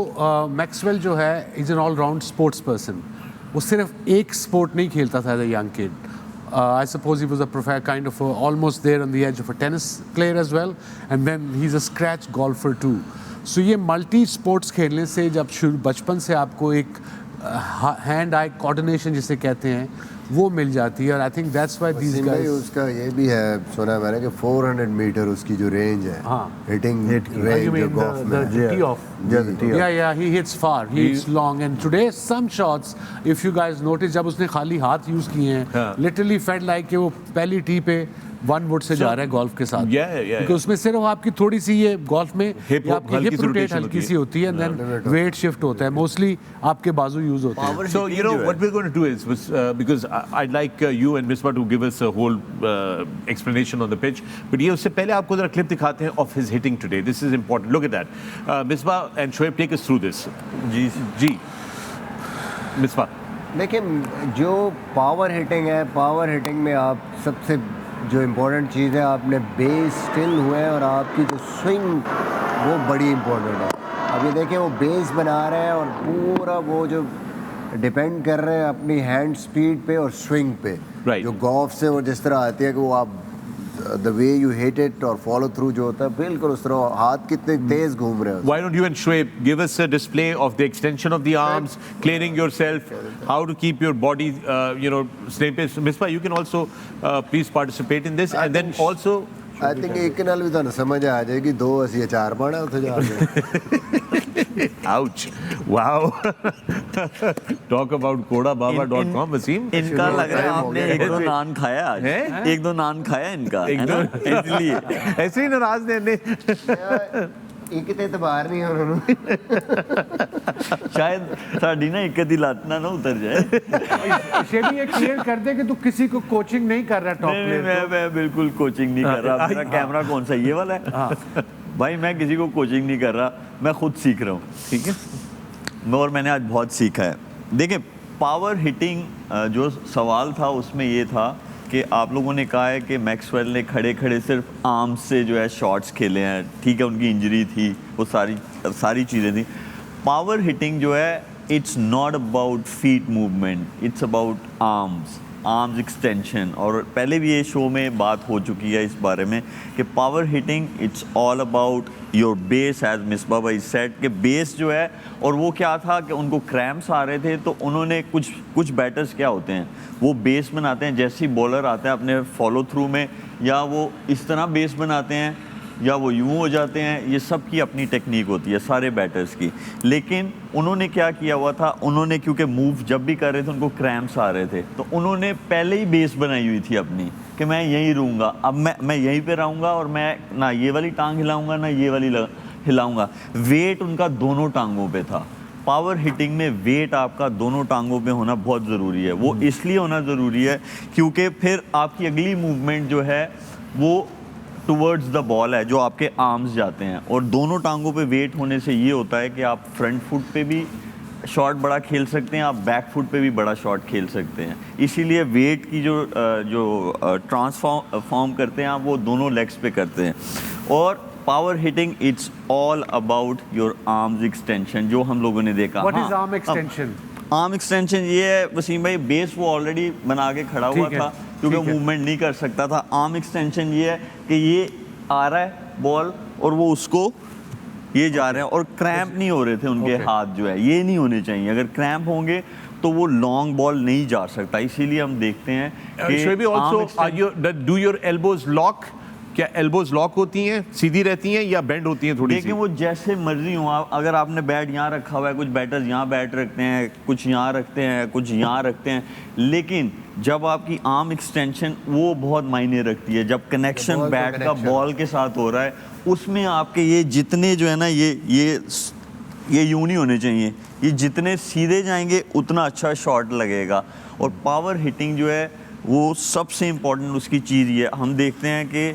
Maxwell जो है is an all-round sports person. वो सिर्फ एक sport नहीं खेलता था as a young kid. I suppose he was a kind of almost there on the edge of a tennis player as well, and then he's a scratch golfer too. So ये multi sports खेलने से जब बचपन से आपको एक hand-eye coordination जिसे कहते हैं वो मिल जाती है, और I think that's why these guys. उसका ये भी है, सुना मैंने कि 400 मीटर उसकी जो रेंज है, हिटिंग रेंज जो गोल्फ में, yeah, he hits far, he hits long, and today some shots if you guys notice जब उसने खाली हाथ यूज किए हैं, literally felt like कि वो पहली टी पे 1 वुड से जा रहे हैं गोल्फ के साथ, क्योंकि उसमें सिर्फ आपकी थोड़ी सी ये गोल्फ में Hip आपकी हिप रोटेट हल्की सी होती है, देन वेट शिफ्ट होता है, मोस्टली आपके बाजू यूज होते हैं. So you know what we're going to do is because I'd like you and Misbah to give us a whole explanation on the pitch, but ये उससे पहले आपको जरा क्लिप दिखाते हैं of his hitting today. This is important. Look at that. Misbah and Shoaib, take us through this. Ji Misbah. देखिए, जो power hitting है, पावर हिटिंग में आप सबसे जो इम्पोर्टेंट चीज़ है, आपने बेस स्टिल हुए हैं और आपकी जो स्विंग वो बड़ी इम्पोर्टेंट है. अब ये देखिए, वो बेस बना रहे हैं और पूरा वो जो डिपेंड कर रहे हैं अपनी हैंड स्पीड पे और स्विंग पे. जो गॉल्फ से वो जिस तरह आती है कि वो आप the way you hit it और फॉलो थ्रू जो होता है, बिल्कुल उस तरह हाथ कितने तेज घूम रहे हैं. Why don't you and Shoaib give us a display of the extension of the arms, clearing yourself, how to keep your body, same pace. Misbah, you can also please participate in this, and then also. I think एक नाल भी तो समझ आ जाएगी, 2 ਅਸੀਂ 4 ਪਾਣਾ ਉੱਥੇ ਜਾ ਕੇ. Ouch! Wow! Talk about kodababa.com, Wasim. इनका लग रहा है आपने 1-2 नान खाया आज. 1-2 नान खाया इनका, है ना? इसलिए ऐसे ही नाराज ने ਇੱਕ ਤੇ ਇਤਬਾਰ ਨਹੀਂ ਉਹਨਾਂ ਨੂੰ. शायद साड़ी ना एक कदी लात ना उतर जाए. शेबी ये क्लियर कर दे कि तू किसी को कोचिंग नहीं कर रहा टॉप प्लेयर. मैं बिल्कुल कोचिंग नहीं कर रहा. मेरा कैमरा कौन सा ये वाला है? भाई मैं किसी को कोचिंग नहीं कर रहा, मैं खुद सीख रहा हूँ. ठीक है, और मैंने आज बहुत सीखा है. देखिए, पावर हिटिंग जो सवाल था उसमें ये था कि आप लोगों ने कहा है कि मैक्सवेल ने खड़े खड़े सिर्फ आर्म्स से जो है शॉट्स खेले हैं. ठीक है, उनकी इंजरी थी, वो सारी चीज़ें थी. पावर हिटिंग जो है, it's not about feet movement, it's about arms extension. और पहले भी ये शो में बात हो चुकी है इस बारे में कि power hitting it's all about your base, as Misbah भाई सेट के बेस जो है. और वो क्या था कि उनको क्रैम्प्स आ रहे थे, तो उन्होंने कुछ बैटर्स क्या होते हैं, वो बेस बनाते हैं जैसे ही बॉलर आते हैं अपने फॉलो थ्रू में, या वो इस तरह बेस बनाते हैं या वो यूं हो जाते हैं. ये सब की अपनी टेक्निक होती है सारे बैटर्स की. लेकिन उन्होंने क्या किया हुआ था, उन्होंने क्योंकि मूव जब भी कर रहे थे उनको क्रैम्प्स आ रहे थे, तो उन्होंने पहले ही बेस बनाई हुई थी अपनी कि मैं यहीं रहूँगा, अब मैं यहीं पे रहूँगा और मैं ना ये वाली टांग हिलाऊँगा ना ये वाली हिलाऊँगा. वेट उनका दोनों टांगों पे था. पावर हिटिंग में वेट आपका दोनों टांगों पे होना बहुत ज़रूरी है. वो इसलिए होना ज़रूरी है क्योंकि फिर आपकी अगली मूवमेंट जो है वो टुवर्ड्स द बॉल है, जो आपके आर्म्स जाते हैं. और दोनों टांगों पे वेट होने से ये होता है कि आप फ्रंट फुट पे भी शॉट बड़ा खेल सकते हैं, आप बैक फुट पे भी बड़ा शॉट खेल सकते हैं. इसीलिए वेट की जो ट्रांसफॉर्म करते हैं आप, वो दोनों लेग्स पे करते हैं. और power hitting it's all about your arms extension, जो हम लोगों ने देखा. What is arm extension? Arm extension ये है वसीम भाई, बेस वो ऑलरेडी बना के खड़ा हुआ था क्योंकि मूवमेंट नहीं कर सकता था. आर्म एक्सटेंशन ये है कि ये आ रहा है बॉल और वो उसको ये जा रहे हैं, और क्रैम्प नहीं हो रहे थे उनके हाथ जो है, ये नहीं होने चाहिए. अगर क्रैम्प होंगे तो वो लॉन्ग बॉल नहीं जा सकता. इसीलिए हम देखते हैं कि डू योर एल्बोज लॉक. क्या एल्बोज लॉक होती हैं, सीधी रहती हैं या बेंड होती हैं थोड़ी सी? देखिए, वो जैसे मर्जी हो. अगर आपने बैट यहाँ रखा हुआ है, कुछ बैटर्स यहाँ बैट रखते हैं, कुछ यहाँ रखते हैं, कुछ यहाँ रखते हैं, लेकिन जब आपकी आर्म एक्सटेंशन वो बहुत मायने रखती है. जब कनेक्शन बैट का बॉल के साथ हो रहा है, उसमें आपके ये जितने जो है ना, ये यूं नहीं होने चाहिए. ये जितने सीधे जाएंगे उतना अच्छा शॉट लगेगा. और पावर हिटिंग जो है वो सबसे इम्पोर्टेंट उसकी चीज़ ये, हम देखते हैं कि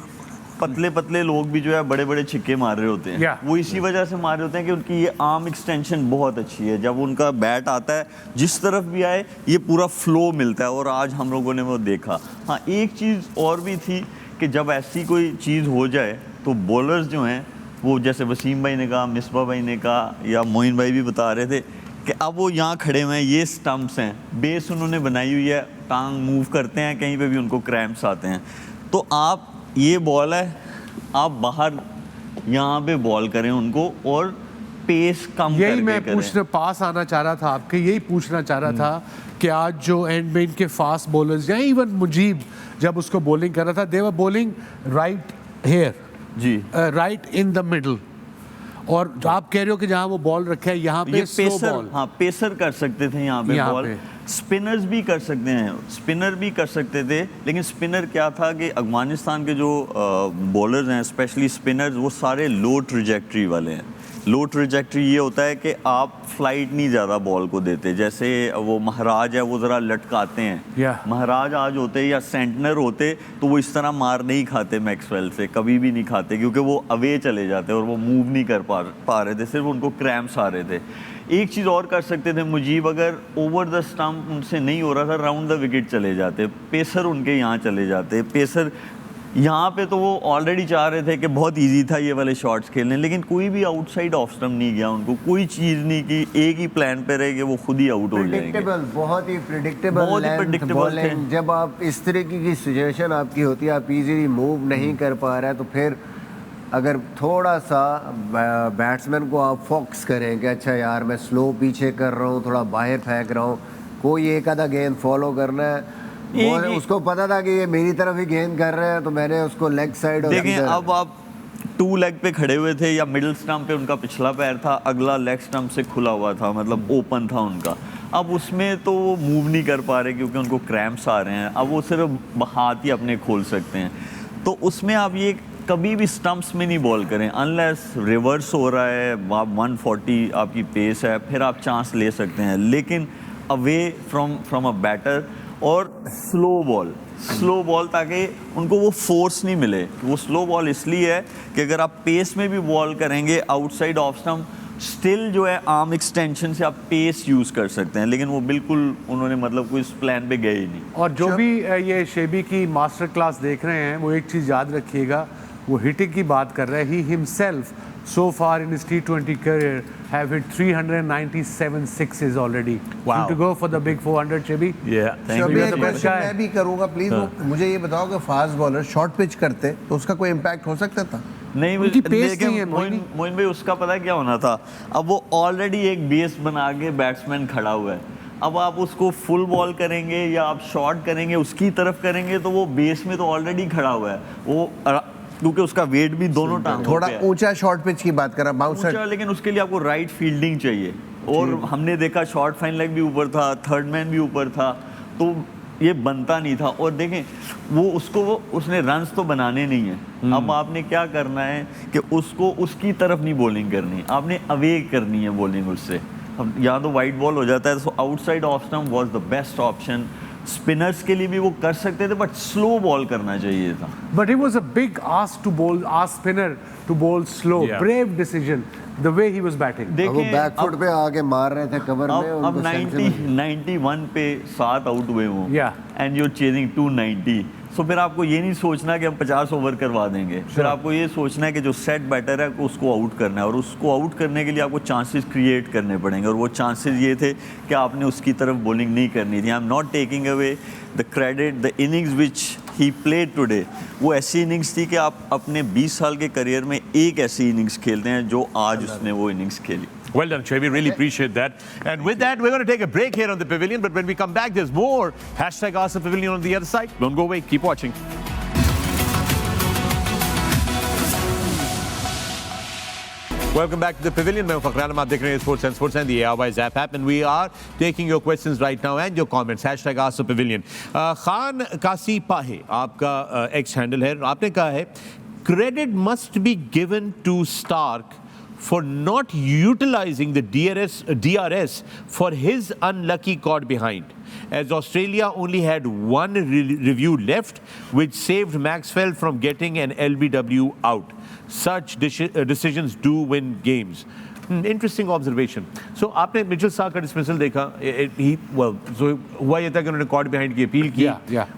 पतले पतले लोग भी जो है बड़े बड़े छिक्के मार रहे होते हैं. वो इसी वजह से मार रहे होते हैं कि उनकी ये आर्म एक्सटेंशन बहुत अच्छी है. जब उनका बैट आता है जिस तरफ भी आए, ये पूरा फ्लो मिलता है. और आज हम लोगों ने वो देखा. हाँ, एक चीज़ और भी थी कि जब ऐसी कोई चीज़ हो जाए तो बॉलर्स जो हैं वो, जैसे वसीम भाई ने कहा, मिसबा भाई ने कहा, या मोइन भाई भी बता रहे थे कि अब वो यहाँ खड़े हुए हैं, ये स्टम्प्स हैं, बेस उन्होंने बनाई हुई है, टांग मूव करते हैं कहीं पे भी उनको क्रैम्प्स आते हैं. तो आप ये बॉल है, आप बाहर यहाँ पे बॉल करें उनको और पेस कम करके यही मैं पूछने पास आना चाह रहा था आपके, यही पूछना चाह रहा था कि आज जो एंड में इनके फास्ट बॉलर्स या इवन मुजीब जब उसको बॉलिंग कर रहा था, they were bowling right here जी, राइट इन द मिडल. और आप कह रहे हो कि जहाँ वो बॉल रखा है यहाँ पे स्लो बॉल. हाँ, पेसर कर सकते थे यहाँ पे बॉल. स्पिनर्स भी कर सकते हैं, स्पिनर भी कर सकते थे, लेकिन स्पिनर क्या था कि अफगानिस्तान के जो बॉलर्स हैं स्पेशली स्पिनर्स वो सारे लो ट्रैजेक्टरी वाले हैं। लो ट्रैजेक्टरी ये होता है कि आप फ्लाइट नहीं ज़्यादा बॉल को देते, जैसे वो महाराज है वो ज़रा लटकाते हैं। महाराज आज होते या सेंटनर होते तो वो इस तरह मार नहीं खाते मैक्सवेल से, कभी भी नहीं खाते, क्योंकि वो अवे चले जाते और वो मूव नहीं कर पा रहे थे, सिर्फ उनको क्रैम्प्स आ रहे थे। एक चीज़ और कर सकते थे मुजीब, अगर ओवर द स्टंप उनसे नहीं हो रहा था राउंड द विकेट चले जाते, पेसर उनके यहाँ चले जाते। पेसर यहाँ पे तो वो ऑलरेडी चाह रहे थे कि बहुत इजी था ये वाले शॉट्स खेलने, लेकिन कोई भी आउटसाइड ऑफ स्टंप नहीं गया, उनको कोई चीज़ नहीं की, एक ही प्लान पे रहे कि वो खुद ही आउट हो जाएंगे। बहुत ही प्रिडिक्टेबल थे। जब आप इस तरीके की सिचुएशन आपकी होती है, आप इजीली मूव नहीं कर पा रहे हैं, तो फिर अगर थोड़ा सा बैट्समैन को आप फोकस करें कि अच्छा यार मैं स्लो पीछे कर रहा हूँ, थोड़ा बाहर फेंक रहा हूँ, कोई एक आधा गेंद फॉलो करना है, उसको पता था कि ये मेरी तरफ ही गेंद कर रहे हैं, तो मैंने उसको लेग साइड। देखें अब आप 2 लेग पे खड़े हुए थे या मिडिल स्टंप पे उनका पिछला पैर था, अगला लेग स्टंप से खुला हुआ था, मतलब ओपन था उनका। अब उसमें तो वो मूव नहीं कर पा रहे क्योंकि उनको क्रैम्प्स आ रहे हैं, अब वो सिर्फ हाथ ही अपने खोल सकते हैं। तो उसमें आप ये कभी भी स्टंप्स में नहीं बॉल करें अनलेस रिवर्स हो रहा है, आप 140 आपकी पेस है, फिर आप चांस ले सकते हैं, लेकिन अवे फ्रॉम अ बैटर और स्लो बॉल ताकि उनको वो फोर्स नहीं मिले। वो स्लो बॉल इसलिए है कि अगर आप पेस में भी बॉल करेंगे आउटसाइड ऑफ स्टंप, स्टिल जो है आर्म एक्सटेंशन से आप पेस यूज़ कर सकते हैं, लेकिन वो बिल्कुल उन्होंने मतलब कोई इस प्लान पे गए ही नहीं। और जो भी ये शेबी की मास्टर क्लास देख रहे हैं वो एक चीज़ याद रखिएगा, वो हिटिंग की बात कर रहा है। He himself so far in his T20 career have hit 397 sixes already. Wow. To go for the big 400, Chebi. Yeah, thank you. एक क्वेश्चन मैं भी करूंगा प्लीज, मुझे ये बताओ कि फास्ट बॉलर शॉर्ट पिच करते तो उसका कोई इम्पैक्ट हो सकता था? नहीं, उनकी पेस नहीं है मोइन भाई, उसका पता है क्या होना था, अब वो ऑलरेडी एक बेस बना के बैट्समैन खड़ा हुआ है, अब आप उसको फुल बॉल करेंगे या आप शॉर्ट करेंगे उसकी तरफ करेंगे तो वो बेस में तो ऑलरेडी खड़ा हुआ है, वो क्योंकि उसका वेट भी दोनों टांगों पे है। थोड़ा ऊंचा शॉर्ट पिच की बात कर रहा बाउंसर, लेकिन उसके लिए आपको राइट फील्डिंग चाहिए, और हमने देखा शॉर्ट फाइन लेग भी ऊपर था, थर्ड मैन भी ऊपर था, तो ये बनता नहीं था। और देखें उसने रन्स तो बनाने नहीं है, अब आपने क्या करना है कि उसको उसकी तरफ नहीं बॉलिंग करनी, आपने अवे करनी है बॉलिंग उससे। अब या तो वाइड बॉल हो जाता है, so outside off stump was the best option. Spinners के लिए भी वो कर सकते थे, बट स्लो बॉल करना चाहिए था। But it was a big ask spinner to bowl slow. Yeah. Brave decision, the way he was batting. वो बैकफुट पे आके मार रहे थे कवर में, अब 91 पे 7 आउट हुए वो, एंड यू आर चेजिंग 290, सो फिर आपको ये नहीं सोचना कि हम 50 ओवर करवा देंगे, फिर आपको ये सोचना है कि जो सेट बैटर है उसको आउट करना है, और उसको आउट करने के लिए आपको चांसेस क्रिएट करने पड़ेंगे, और वो चांसेस ये थे कि आपने उसकी तरफ बॉलिंग नहीं करनी थी। I am not taking away the credit, the innings which he played today, वो ऐसी इनिंग्स थी कि आप अपने 20 साल के करियर में एक ऐसी इनिंग्स खेलते हैं जो आज उसने वो इनिंग्स खेली। Well done, Shoaib. We really appreciate that. And with that, we're going to take a break here on the Pavilion. But when we come back, there's more. Hashtag Ask the Pavilion on the other side. Don't go away. Keep watching. Welcome back to the Pavilion. मैं Fakhar-e-Alam, आप देख रहे हैं Sports and the ARY's app, and we are taking your questions right now and your comments. Hashtag Ask the Pavilion. Khan कासी पाहे आपका X handle है, आपने कहा है credit must be given to Stark for not utilizing the DRS for his unlucky caught behind, as Australia only had one review left, which saved Maxwell from getting an LBW out. Such decisions do win games. Interesting observation. So आपने Mitchell Starc का dismissal देखा, so हुआ ये था कि उन्होंने caught behind की appeal की,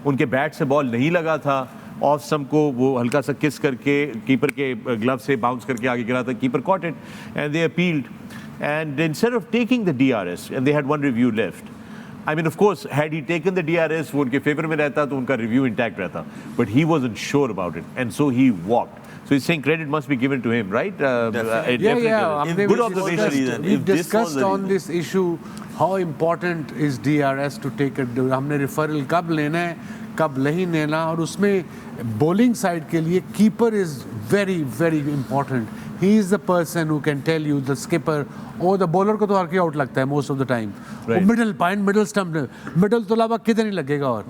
उनके बैट से बॉल नहीं लगा था, ऑफ स्टंप को वो हल्का सा किस करके कीपर के ग्लव से बाउंस करके आगे गिरा था, keeper caught it and they appealed, and instead of taking the DRS and they had one review left. I mean, of course, had he taken the DRS, वो उनके फेवर में रहता तो उनका रिव्यू इंटैक्ट रहता, but he wasn't sure about it, and so he walked. So he's saying credit must be given to him, right? Definitely. Good observation. We've discussed on this issue how important is DRS to take it. हमने referral कब लेना है, कब नहीं लेना, और उसमें bowling side के लिए keeper is very, very important. he is the person who can tell you, the skipper or the bowler को तो हर आउट लगता है most of the time. Right. Middle point, middle stump, middle तो अलावा किधर नहीं लगेगा और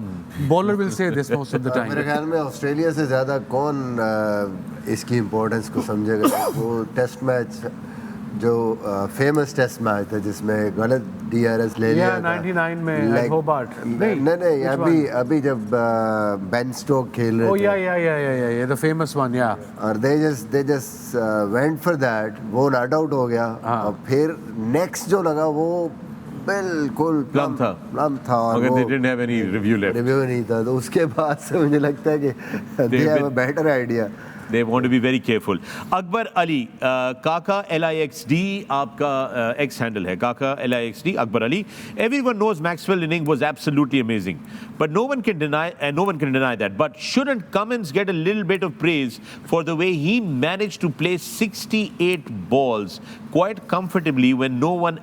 bowler will say this most of the time. मेरे ख्याल में ऑस्ट्रेलिया से ज़्यादा कौन इसकी इम्पोर्टेंस को समझेगा. वो टेस्ट मैच जो फेमस टेस्ट मैच था जिसमें गलत DRS ले लिया था 99 में at Hobart. नहीं अभी जब बेन स्टोक खेल रहे थे. Oh yeah, the famous one, yeah. और they just went for that. वो नॉट आउट हो गया और फिर नेक्स्ट जो लगा वो बिल्कुल प्लम था और मगर वो they didn't have any review left. Review नहीं था. तो उसके बाद से मुझे लगता है कि they have a better idea. They want to be very careful. Akbar Ali, Kaka LIXD, आपका X handle है. Kaka LIXD, Akbar Ali. Everyone knows Maxwell's inning was absolutely amazing, but no one can deny that. But shouldn't Cummins get a little bit of praise for the way he managed to play 68 balls quite comfortably when no one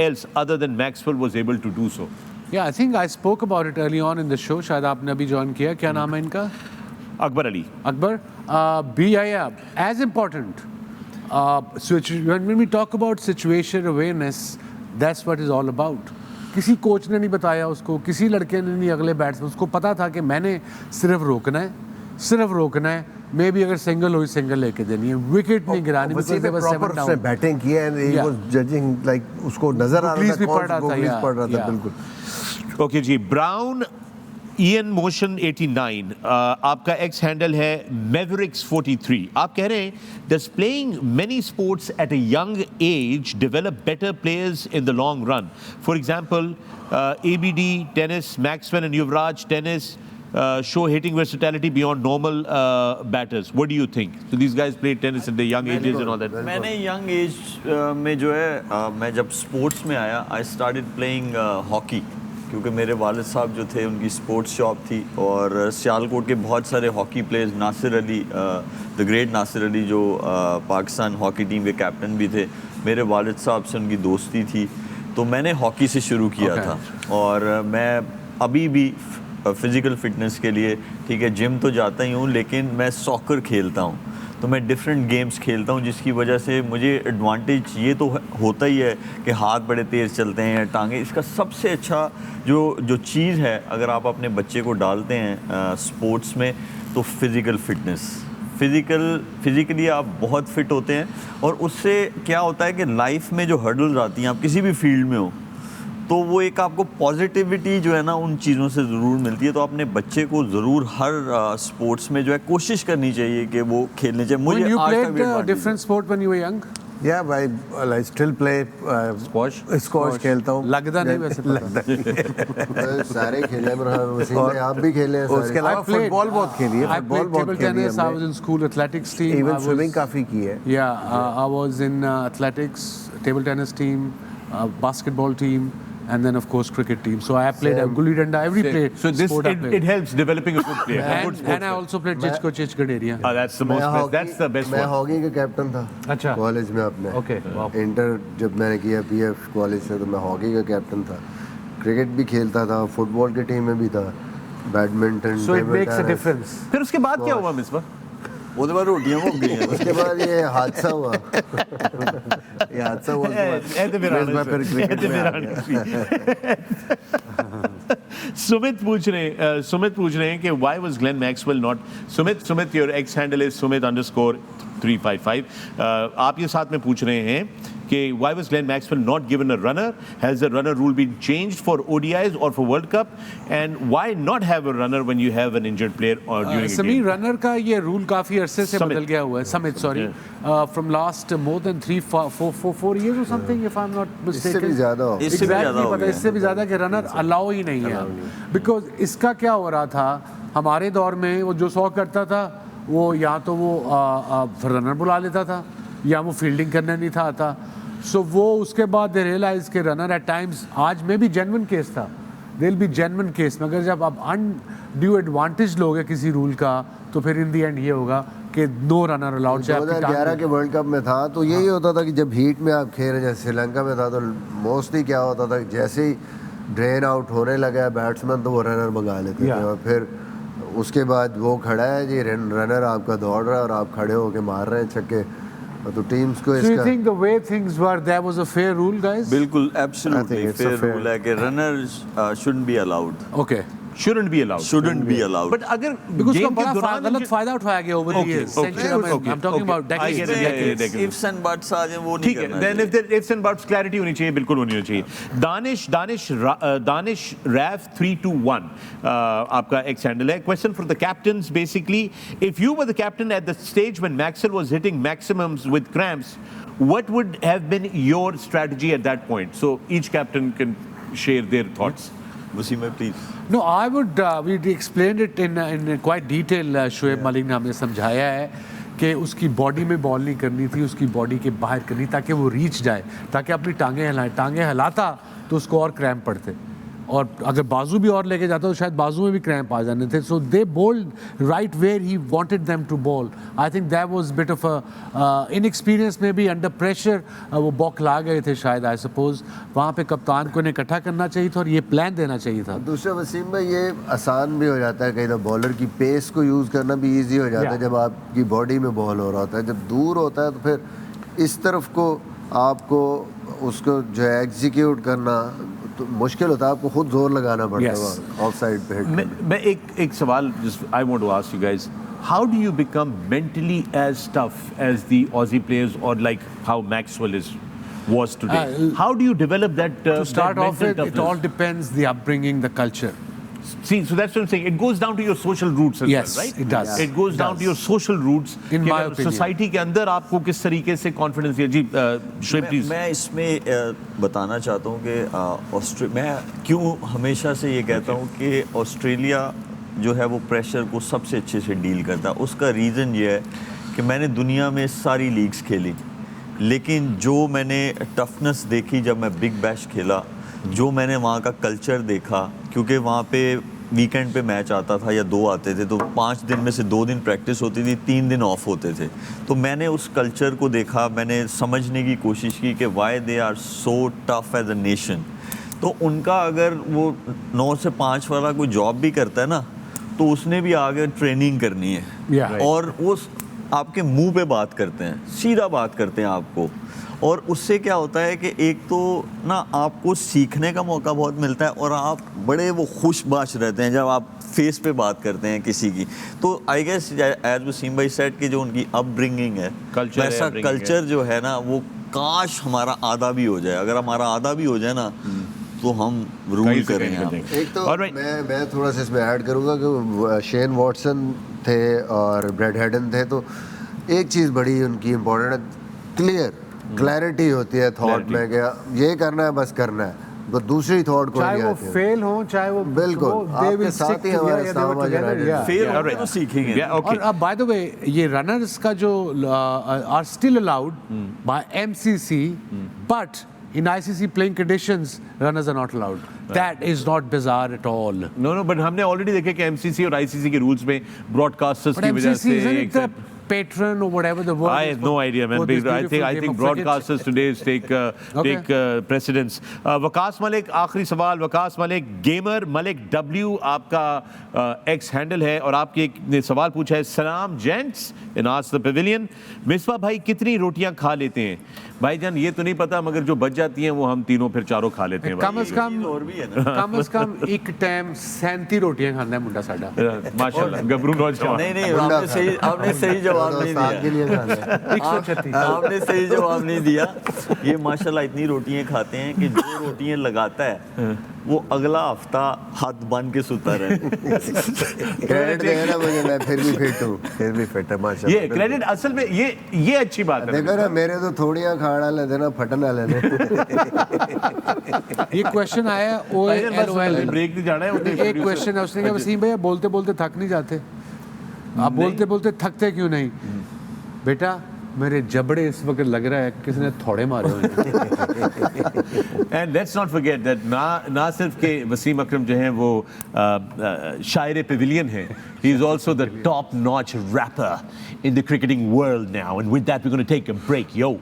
else other than Maxwell was able to do so? Yeah, I think I spoke about it early on in the show. शायद आपने अभी join किया. क्या नाम है इनका? Akbar Ali. Akbar, as important. When we talk about situation awareness, that's what it's all about. किसी coach ने नहीं बताया उसको, किसी लड़के ने नहीं, अगले बैट्समैन उसको पता था कि मैंने सिर्फ रोकना है. मे भी अगर सिंगल हुई सिंगल लेके देनी है, विकेट नहीं गिरानी. उसने बैटिंग की and he was judging like उसको नजर आ रहा था कौन पड़ रहा था बिल्कुल. Okay जी, Brown Ian Motion 89, आपका X हैंडल है Mavericks 43. आप कह रहे हैं does playing many sports at a young age develop better players in the long run? For example, ABD tennis, Maxwell and Yuvraj tennis show hitting versatility beyond normal batters. What do you think? So these guys play tennis at the young ages and all that. मैंने young age में जो है मैं जब sports में आया I started playing hockey. क्योंकि मेरे वालिद साहब जो थे उनकी स्पोर्ट्स शॉप थी और सियालकोट के बहुत सारे hockey players, Nasir Ali, the great Nasir Ali जो पाकिस्तान हॉकी टीम के कैप्टन भी थे, मेरे वालिद साहब से उनकी दोस्ती थी. तो मैंने हॉकी से शुरू किया था और मैं अभी भी फिज़िकल फिटनेस के लिए ठीक है जिम तो जाता ही हूँ, लेकिन मैं सॉकर खेलता हूँ. तो मैं डिफरेंट गेम्स खेलता हूँ जिसकी वजह से मुझे एडवांटेज ये तो होता ही है कि हाथ बड़े तेज़ चलते हैं, टांगे. इसका सबसे अच्छा जो चीज़ है अगर आप अपने बच्चे को डालते हैं स्पोर्ट्स में तो फिज़िकल फिटनेस. फिज़िकली आप बहुत फिट होते हैं और उससे क्या होता है कि लाइफ में जो हर्डल्स आती हैं, आप किसी भी फील्ड में हो, तो वो एक आपको पॉजिटिविटी जो है ना उन चीज़ों से ज़रूर मिलती है. तो अपने बच्चे को ज़रूर हर स्पोर्ट्स में जो है कोशिश करनी चाहिए कि वो खेलने चाहिए. मुझे When you आज played तक different sport when you were young? Yeah, I still play squash खेलता हूँ. लगता नहीं वैसे पता. सारे खेले हैं, आप भी खेले हैं. उसके अलावा फुटबॉल बहुत खेली है. I played table tennis. I was in school athletics team. Even swimming काफ़ी की है. Yeah, I was in athletics, table tennis team, basketball team. And then of course cricket team. So I played gulli danda, every play. So this it helps developing a good player. And I also played Chichkod area. That's the best मैं one. Hockey का captain था. अच्छा. College में अपने. Okay. Wow. Inter जब मैंने किया PF college से तो मैं हॉकी का कैप्टन था. क्रिकेट भी खेलता था, फुटबॉल की टीम में भी था, badminton. So it makes a difference. फिर उसके बाद क्या हुआ मिसबा? उसके बाद रोटियाँ हो गई हैं. उसके बाद ये हादसा हुआ. ये हादसा हुआ सुमित पूछ रहे हैं कि why was Glenn Maxwell not Sumit your ex handle is Sumit_355. आप ये साथ में पूछ रहे हैं कि why was Glenn Maxwell not given a runner? Has the runner rule been changed for ODIs or for World Cup? And why not have a runner when you have an injured player or during a game? Sameer, runner का ये rule काफी अरसे से बदल गया हुआ है. Sumit, sorry. From last more than 4 years or something, if I'm not mistaken. इससे भी ज़्यादा हो. इससे भी ज़्यादा कि रनर अलाउ ही नहीं है. Because इसका क्या हो रहा था हमारे दौर में, वो जो 100 करता था वो या तो वो रनर बुला लेता था या वो फील्डिंग करने नहीं था आता. सो वो उसके बाद दे रियलाइज के रनर एट टाइम्स, आज में भी जेन्युइन केस था, they will be genuine case, मगर जब आप अनड्यू एडवांटेज लोगे किसी रूल का तो फिर इन दी एंड ये होगा कि नो रनर अलाउड. 2011 के वर्ल्ड कप में था तो यही होता था कि जब हीट में आप खेल रहे, जैसे श्रीलंका में था तो मोस्टली क्या होता था जैसे ही ड्रेन आउट होने लगा बैट्समैन तो वो रनर मंगा लेते थे और फिर उसके बाद वो खड़ा है जी, रनर आपका दौड़ रहा है और आप खड़े होके मार रहे हैं छक्के, तो टीम्स को So you इसका think the way things were, there was a fair rule, guys? बिल्कुल I absolutely think it's a fair fair- rule है कि runners shouldn't be allowed. Okay. shouldn't be allowed. Shouldn't be allowed. But अगर Because game उसका के बड़ा दौरान गलत जो- फायदा उठाया गया over the Okay, years. okay, Century, I mean, okay, I'm talking okay. about I decades get and it, I get decades. it. Ifs and buts आ जाए वो नहीं ठीक है, करना then चाहिए. if there ifs and buts clarity होनी चाहिए, बिल्कुल होनी चाहिए. Danish Raf 321 आपका ex handle है. Question for the captains basically. If you were the captain at the stage when Maxwell was hitting maximums with cramps, what would have been your strategy at that point? So each captain can share their thoughts. Wasim please. No, I would. We explained it in quite detail. Shoaib Malik ने हमें समझाया है कि उसकी body में ball नहीं करनी थी, उसकी बॉडी के बाहर करनी ताकि वो रीच जाए, ताकि अपनी टांगें हिलाए. टांगें हिलाता तो उसको और क्रैम्प पड़ते, और अगर बाजू भी और लेके जाता तो शायद बाजू में भी क्रैम्प आ जाने थे. So they bowled right where he wanted them to bowl. I think that was bit of a inexperience में भी अंडर प्रेशर वो बौखला गए थे शायद. आई सपोज वहाँ पे कप्तान को इन्हें इकट्ठा करना चाहिए था और ये प्लान देना चाहिए था. दूसरा वसीम भाई ये आसान भी हो जाता है, कई दफ़ा बॉलर की पेस को यूज़ करना भी इजी हो जाता है जब आपकी बॉडी में बॉल हो रहा होता है. जब दूर होता है तो फिर इस तरफ को आपको उसको जो है एग्जीक्यूट करना तो मुश्किल होता है, आपको खुद जोर लगाना पड़ता है ऑफ साइड पे हिट. मैं एक सवाल I want to ask you guys. How do you become mentally as tough as the Aussie players, or like how Maxwell was today? How do you develop that? To start that off mental with, it toughness? all depends the upbringing, the culture. See, so that's what I'm saying. It goes down to your social roots as Yes, well, right? it does. It goes It down does. to your social roots. In my opinion. Society के अंदर आपको किस तरीके से confidence है जी. Shoaib please. मैं इसमें बताना चाहता हूँ कि मैं क्यों हमेशा से ये कहता हूँ कि ऑस्ट्रेलिया जो है वो प्रेशर को सबसे अच्छे से डील करता है. उसका रीज़न ये है कि मैंने दुनिया में सारी लीग्स खेली, लेकिन जो मैंने टफनेस देखी जब मैं बिग बैश खेला, जो मैंने वहाँ का कल्चर देखा, क्योंकि वहाँ पे वीकेंड पे मैच आता था या 2 आते थे, तो 5 दिन में से 2 दिन प्रैक्टिस होती थी, 3 दिन ऑफ होते थे. तो मैंने उस कल्चर को देखा, मैंने समझने की कोशिश की कि why they are so tough as a nation. तो उनका अगर वो 9 से 5 वाला कोई जॉब भी करता है ना, तो उसने भी आगे ट्रेनिंग करनी है. Yeah. और वो आपके मुंह पे बात करते हैं, सीधा बात करते हैं आपको. और उससे क्या होता है कि एक तो ना आपको सीखने का मौका बहुत मिलता है, और आप बड़े वो खुशबाश रहते हैं जब आप फेस पे बात करते हैं किसी की. तो आई गेस एज वसीम भाई सेड कि जो उनकी अपब्रिंगिंग है, Culture है, वैसा upbringing कल्चर जो है ना, वो काश हमारा आधा भी हो जाए. अगर हमारा आधा भी हो जाए ना, तो हम रूल करें यहाँ. एक तो Alright. मैं थोड़ा सा इसमें ऐड करूँगा कि शेन वॉटसन थे और ब्रैड हेडन थे, तो एक चीज़ बड़ी उनकी इम्पोर्टेंट है, क्लैरिटी होती है थॉट में कि ये करना है, बस करना है, तो दूसरी थॉट को चाहे नहीं वो आती है. फेल हो, चाहे वो बिल्कुल, they आपके will साथ stick ही हमारे together, they were सामाजिक together, identity. yeah. Fail Yeah, होंगे right. तो सीखेंगे. Yeah, okay. और अब बाय द वे ये रनर्स का जो are still allowed by MCC, but in ICC playing conditions runners are not allowed. That is not bizarre at all. No, but हमने already देखे कि एमसीसी और आईसीसी के रूल्स में ब्रॉडकास्टर्स But की वजह MCC isn't से it the patron or whatever the word I is have for- no idea, man. for this I beautiful think game of cricket? broadcasters today take precedence. Waqas Malik, आखिरी सवाल. Waqas Malik, gamer Malik W आपका x handle है, और आपके एक ने सवाल पूछा है. सलाम gents in ask the Pavilion. Misbah भाई कितनी रोटियां खा लेते हैं? भाईजान ये तो नहीं पता, मगर जो बच जाती हैं वो हम तीनों फिर चारों खा लेते हैं. कम से कम एक टाइम 37 रोटियां खाता है मुंडा साडा. माशाल्लाह, गबरू नौजवान. नहीं आपने सही जवाब नहीं साथ के दिया. लिए खाना है. 136. आपने सही जवाब नहीं दिया. ये माशाल्लाह इतनी रोटियां खाते हैं कि जो रोटियां लगाता है वो अगला हफ्ता हाथ बांध के सुता रहे. क्रेडिट देना मुझे, मैं फिर भी फिट हूँ. फिर भी फिट है माशाल्लाह. ये क्रेडिट असल में ये अच्छी बात है. देखो ना, मेरे तो थोड़ियां खाना लेते ना, फटन ना लेने. ये क्वेश्चन आया OALOL. ब्रेक नहीं जाना है. एक क्वेश्चन है, उसने कहा वसीम भैया बोलते बोलते थक नहीं जाते? आप बोलते बोलते थकते क्यों नहीं? बेटा मेरे जबड़े इस वक्त लग रहा है किसी ने थोड़े मारे हुए. And let's not forget that ना सिर्फ के वसीम अकरम जो हैं वो शायर पेविलियन हैं, he is also the top notch rapper in the cricketing world now. And with that we're going to take a break. Yo.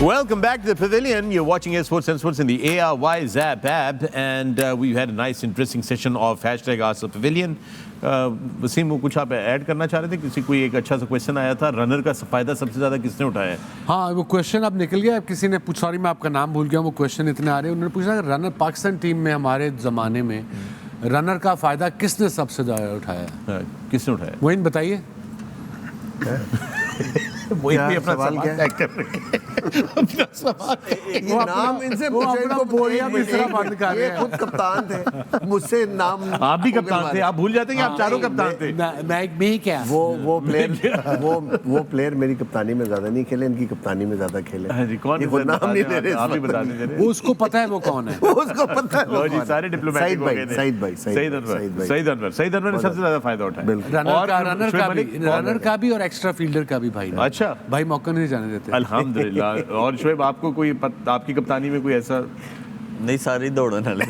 Welcome back to the Pavilion. You're watching Sports and Sports in the ARY Zap app, and we've had a nice, interesting session of #AskThePavilion. Wasim, वो कुछ आप add करना चाह रहे थे? किसी कोई एक अच्छा सा क्वेश्चन आया था, रनर का फ़ायदा सबसे ज़्यादा किसने उठाया है? हाँ, वो क्वेश्चन अब निकल गया। किसी ने पूछा, सॉरी मैं आपका नाम भूल गया, वो क्वेश्चन इतने आ रहे हैं। उन्होंने पूछा रनर पाकिस्तान टीम में हमारे ज़माने में रनर का फ़ायदा किसने सबसे ज़्यादा उठाया? किसने उठाया? मोइन बताइए। वही अपना सवाल क्या है? अपना सवाल नाम इनसे पूछो, इनको बोलिए अब इस तरह बंद कर रहे ये हैं। खुद कप्तान थे, मुझसे नाम आप भी कप्तान थे, आप भूल जाते हैं कि आप चारों कप्तान थे। मैं क्या वो प्लेयर मेरी कप्तानी में ज्यादा नहीं खेले, इनकी कप्तानी में ज्यादा खेले। हाँ जी, कौन ये है खुद सर? नाम नहीं ले रहे, आप ही बता दीजिए। वो उसको पता है वो कौन है। उसको पता है वो लो जी, कौन है। सारे डिप्लोमेटिक हो गए थे। सईद भाई सईद अनवर ने सबसे ज्यादा फायदा उठाया। रनर का भी और एक्स्ट्रा फील्डर का भी भाई। अच्छा भाई मौका नहीं जाने देते। अल्हम्दुलिल्लाह। और शोएब, आपको कोई आपकी कप्तानी में कोई ऐसा? नहीं, सारी दौड़न वाले।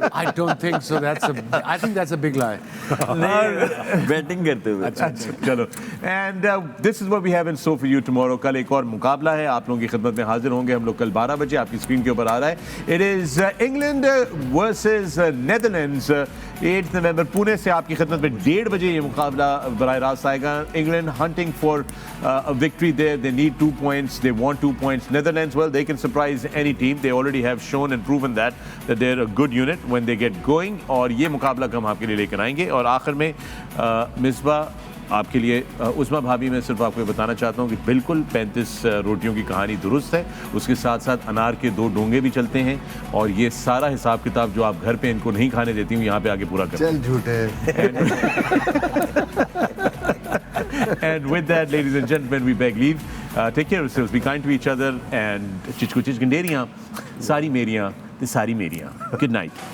I don't think so. I think that's a big lie. नहीं, बैटिंग करते हुए। अच्छा चलो, and this is what we have in store for you tomorrow. कल एक और मुकाबला है, आप लोगों की खिदमत में हाजिर होंगे हम लोग कल 12 बजे। आपकी स्क्रीन के ऊपर आ रहा है। It is England versus Netherlands. 8 नवंबर पुणे से आपकी खिदमत में 1:30 बजे ये मुकाबला बराह रास्त आएगा। England hunting for a victory there. They need 2 points. They want 2 points. Netherlands, well, they can surprise any team. They already have shown and proven that they're a good unit when they get going. और ये मुकाबला हम आपके लिए लेकर आएंगे। और आखिर में मिसबाह आपके लिए, उस्मा भाभी, मैं सिर्फ आपको बताना चाहता हूँ कि बिल्कुल 35 रोटियों की कहानी दुरुस्त है। उसके साथ साथ अनार के 2 डोंगे भी चलते हैं। और ये सारा हिसाब किताब जो आप घर पे इनको नहीं खाने देती हूँ, यहाँ पे आके पूरा कर। चल झूठे। And with that, ladies and gentlemen, we beg leave. Take care of yourselves, be kind to each other, and चिचको चिच गंडेरियाँ सारी मेरियाँ ते सारी मेरियाँ. Good night.